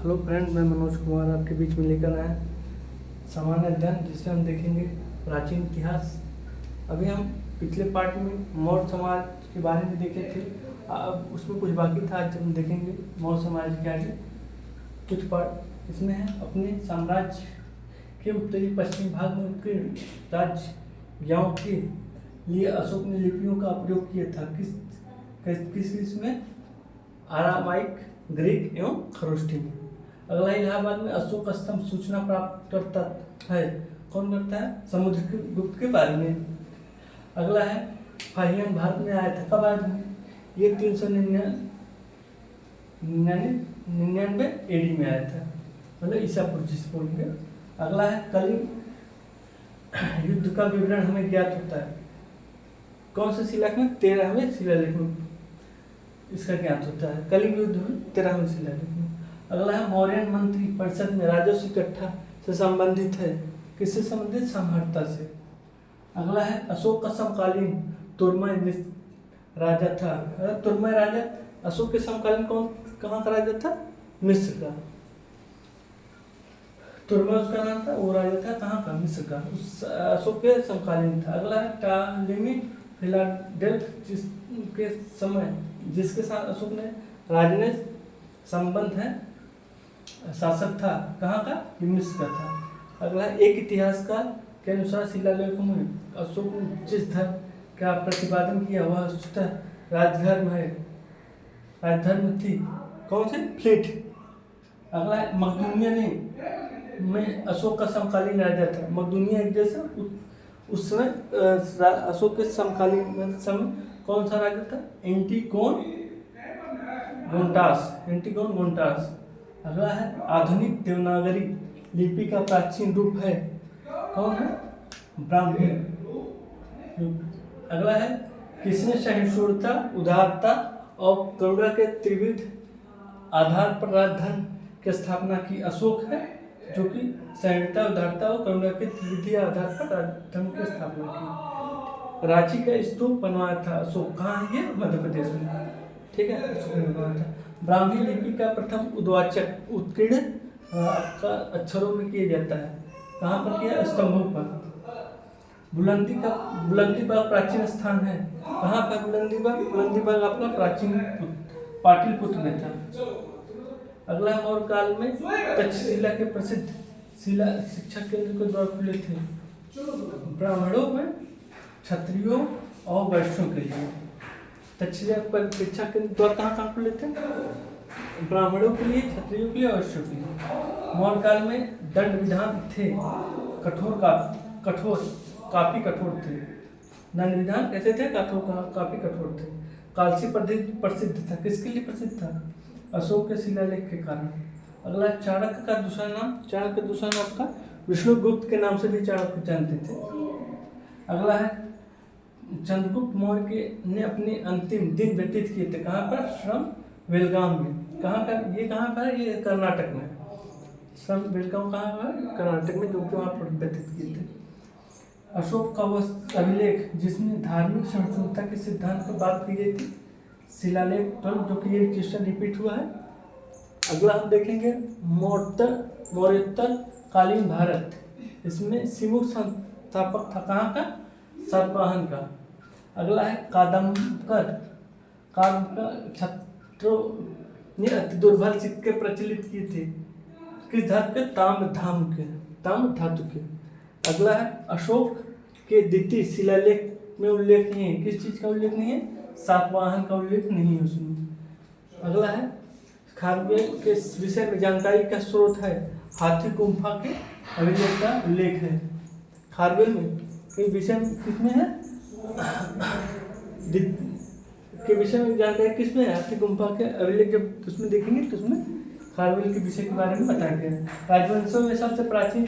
Hello friend, मैं मनोज कुमार आपके बीच में लेकर आया सामान्य अध्ययन, जिसमें हम देखेंगे प्राचीन इतिहास। अभी हम पिछले पार्ट में मौर्य समाज के बारे में देखे थे। अब उसमें कुछ बाकी था, आज हम देखेंगे मौर्य समाज के आगे कुछ पार्ट। इसमें है अपने साम्राज्य के उत्तरी पश्चिमी भाग में उनके राज्य ज्ञाओं के लिए अशोक ने लिपियों का प्रयोग किया था। किस इसमें आरामाइक, ग्रीक एवं खरोष्ठी में। अगला इलाहाबाद में अशोक स्तंभ सूचना प्राप्त करता है। कौन करता है? समुद्रगुप्त के बारे में। अगला है फाहियन भारत में आया था। कब आया था? ये 399 एडी में आया था, मतलब ईसा पूर्व जिसे बोलेंगे। अगला है कलिंग युद्ध का विवरण हमें ज्ञात होता है। कौन से शिलालेख में? 13वें शिलालेख में इसका ज्ञात होता है। कलिंग युद्ध में 13वें शिलालेख में। अगला है मौर्यन मंत्री परिषद में राजस्व इकट्ठा से संबंधित है। किससे संबंधित? संहर्ता से। अगला है अशोक का समकालीन तुर्मय राजा था। तुर्मय राजा अशोक के समकालीन कहाँ का राजा था? मिस्र का। तुर्मय उसका नाम था, वो राजा था कहाँ का? मिस्र का। उस अशोक के समकालीन था। अगला है टालेमी फिलाडेल्फ जिसके समय जिसके साथ अशोक ने राजनयिक संबंध है, शासक था कहाँ का? मिस्र का था। अगला एक इतिहासकार के अनुसार शिलालेखों में अशोक ने जिस धर्म का प्रतिपादन किया वह वस्तुतः राजधर्म है, राजधर्म थी। कौन से? फ्लीट। अगला मकदूनिया में अशोक का समकालीन राजा था। मकदूनिया एक देश उस समय अशोक के समकालीन समय कौन सा राजा था? एंटिगोन गोंटास। अगला है आधुनिक देवनागरी लिपि का प्राचीन रूप है। कौन है? ब्राह्मी। अगला है किसने सहिष्णुता, उदारता और करुणा के त्रिविध आधार पर राजधर्म की स्थापना की? अशोक है, जो कि सहिष्णुता, उदारता और करुणा के त्रिविधि आधार पर राजधर्म की स्थापना की। रांची का स्तूप बनवाया था अशोक। कहाँ है ये? मध्य प्रदेश में। ठीक है, अशोक ने बनवाया था। ब्राह्मी लिपि का प्रथम उद्वाचक उत्कीर्ण आपका अक्षरों में किया जाता है। कहाँ पर किया? स्तंभों पर। बुलंदीबाग प्राचीन स्थान है। कहाँ पर बुलंदीबाग आपका प्राचीन पाटलिपुत्र में था। अगला मौर्य काल में तक्षशिला के प्रसिद्ध शिक्षा केंद्र के द्वार खुले थे ब्राह्मणों में, क्षत्रियों और वैश्यों के लिए। तक्षशिला पर शिक्षा केंद्र द्वार कहाँ खुले थे? ब्राह्मणों के लिए, क्षत्रियों के लिए और वैश्यों के लिए। मौर्य काल में दंड विधान थे काफी कठोर थे। दंड विधान कैसे थे? काफी कठोर थे। कालसी प्रसिद्ध था। किसके लिए प्रसिद्ध था? अशोक के शिलालेख के कारण। अगला चाणक्य का दूसरा नाम आपका विष्णुगुप्त के नाम से भी चाणक्य जानते थे। अगला है चंद्रगुप्त मौर्य ने अपने अंतिम दिन व्यतीत किए थे कहाँ पर? श्रम बेलगाम में। कहाँ पर? ये कहाँ पर? ये कर्नाटक में। श्रम बेलगाम कहाँ पर? कर्नाटक में, जो कि वहाँ पर व्यतीत किए थे। अशोक का वह अभिलेख जिसमें धार्मिक सहिष्णुता के सिद्धांत पर बात की गई थी, शिलालेख 12, जो कि ये क्वेश्चन रिपीट हुआ है। अगला हम देखेंगे मौर्योत्तर कालीन भारत। इसमें सिमुख संस्थापक था कहाँ का? सातवाहन का। अगला है कादम्बर छत्रों ने अति दुर्बल सिक्के प्रचलित किए थे। किस धातु के? ताम्र धातु के। अगला है अशोक के द्वितीय शिलालेख में उल्लेख नहीं है। किस चीज का उल्लेख नहीं है? सातवाहन का उल्लेख नहीं है उसमें। अगला है खारवेल के विषय में जानकारी का स्रोत है। हाथी गुम्फा के अभिलेख का उल्लेख है। खारवेल में के विषय में किसमें है? के विषय में जानकारी किसमें है? हाथी गुम्फा के अभिलेख जब उसमें देखेंगे तो उसमें खारवेल के विषय के बारे में बताया गया है। राजवंशों में सबसे प्राचीन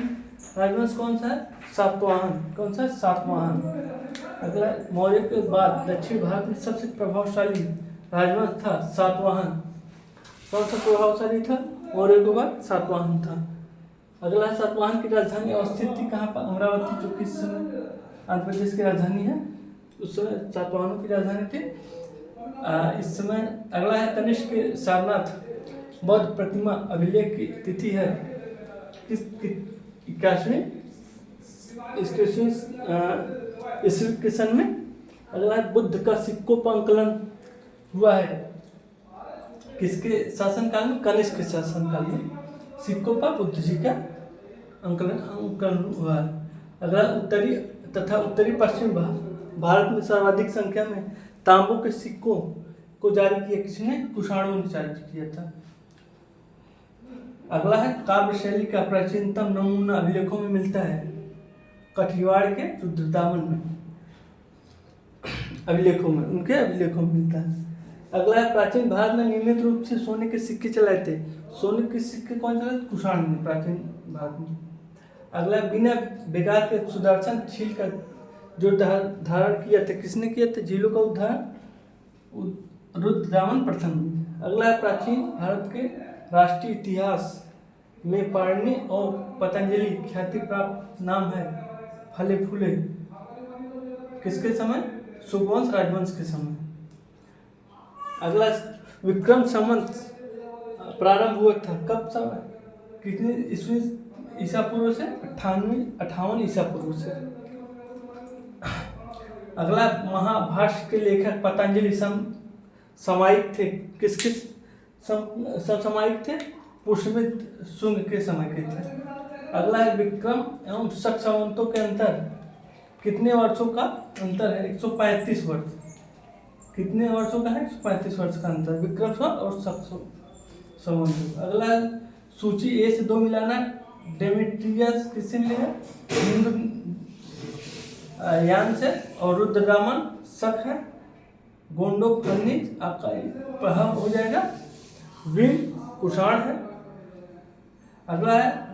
राजवंश कौन सा है? सातवाहन। कौन सा? सातवाहन। अगला मौर्य के बाद दक्षिण भारत में सबसे प्रभावशाली राजवंश था सातवाहन। कौन सा प्रभावशाली था? मौर्य के बाद सातवाहन था। अगला सातवाहन की राजधानी अवस्थित थी कहाँ पर? अमरावती, जो कि इस समय आंध्र प्रदेश की राजधानी है। उस समय सातवाहनों की राजधानी थी। इस समय अगला है कनिष्क के सारनाथ बौद्ध प्रतिमा अभिलेख की तिथि है किस 21वीं ईस्वी के सन में। अगला है बुद्ध का सिक्कों पर अंकलन हुआ है किसके शासनकाल में? कनिष्क के शासनकाल में सिक्कों पर बुद्ध जी का अंकलन हुआ है। अगला उत्तरी तथा उत्तरी पश्चिम भारत में सर्वाधिक संख्या में तांबू के सिक्कों को जारी किया किसने? कुषाणों ने जारी किया था। अगला है काव्य शैली का प्राचीनतम नमूना अभिलेखों में मिलता है कठियावाड़ के रुद्रदामन में, अभिलेखों में, उनके अभिलेखों में मिलता है। अगला है प्राचीन भारत में नियमित रूप से सोने के सिक्के चलाए थे। सोने के सिक्के कौन चलाए? कुषाण ने प्राचीन भारत में। अगला बिना बेगार के सुदर्शन झील का जो धारण किया था किसने किया था? झीलों का उद्धार रुद्रदामन प्रथम ने। अगला है प्राचीन भारत के राष्ट्रीय इतिहास में पाणिनि और पतंजलि ख्याति प्राप्त नाम है फले फूले किसके समय? सुगवंश राजवंश के समय। अगला विक्रम संवत प्रारंभ हुआ था कब समय? कितने ईस्वी ईसा पूर्व से? 58 ईसा पूर्व से। अगला महाभाष्य के लेखक पतंजलि समायिक थे किसके समसामयिक थे? पुष्यमित्र शुंग के समय के थे। अगला है विक्रम एवं शक संवतों के अंतर कितने वर्षों का अंतर है? 135 वर्ष। कितने वर्षों का है? 135 वर्ष का अंतर विक्रम संवत और शक संवत। अगला है सूची ए से 2 मिलाना डेमेट्रियस किससे मिलेगा? हिंदू यान से, और रुद्रदामन शक है, गोंडो खनिज आकाई प्रभाव हो जाएगा, विम कुषाण है। अगला है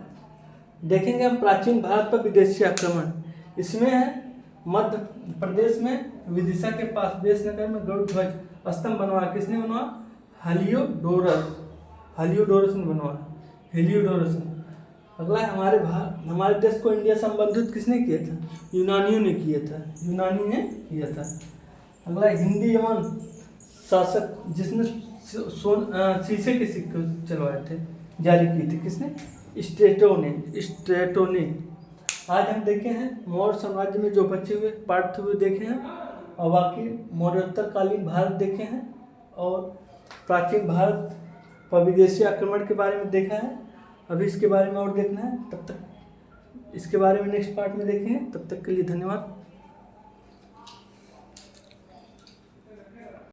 देखेंगे हम प्राचीन भारत पर विदेशी आक्रमण। इसमें है मध्य प्रदेश में विदिशा के पास बेसनगर में गरुड़ ध्वज स्तंभ बनवाया किसने? बनवाया? हेलियोडोरस ने बनवाया, हेलियोडोरस ने। अगला है हमारे देश को इंडिया संबंधित किसने किया था? यूनानियों ने किया था, यूनानी ने किया था। अगला हिंदी यमन शासक जिसने शीशे के सिक्के चलवाए थे, जारी किए थे किसने? स्ट्रेटो ने। आज हम देखे हैं मौर्य साम्राज्य में जो बचे हुए पाठ हुए देखे हैं, और बाकी मौर्योत्तरकालीन भारत देखे हैं, और प्राचीन भारत पर विदेशी आक्रमण के बारे में देखा है। अभी इसके बारे में और देखना है, तब तक इसके बारे में नेक्स्ट पार्ट में देखेंगे। तब तक के लिए धन्यवाद।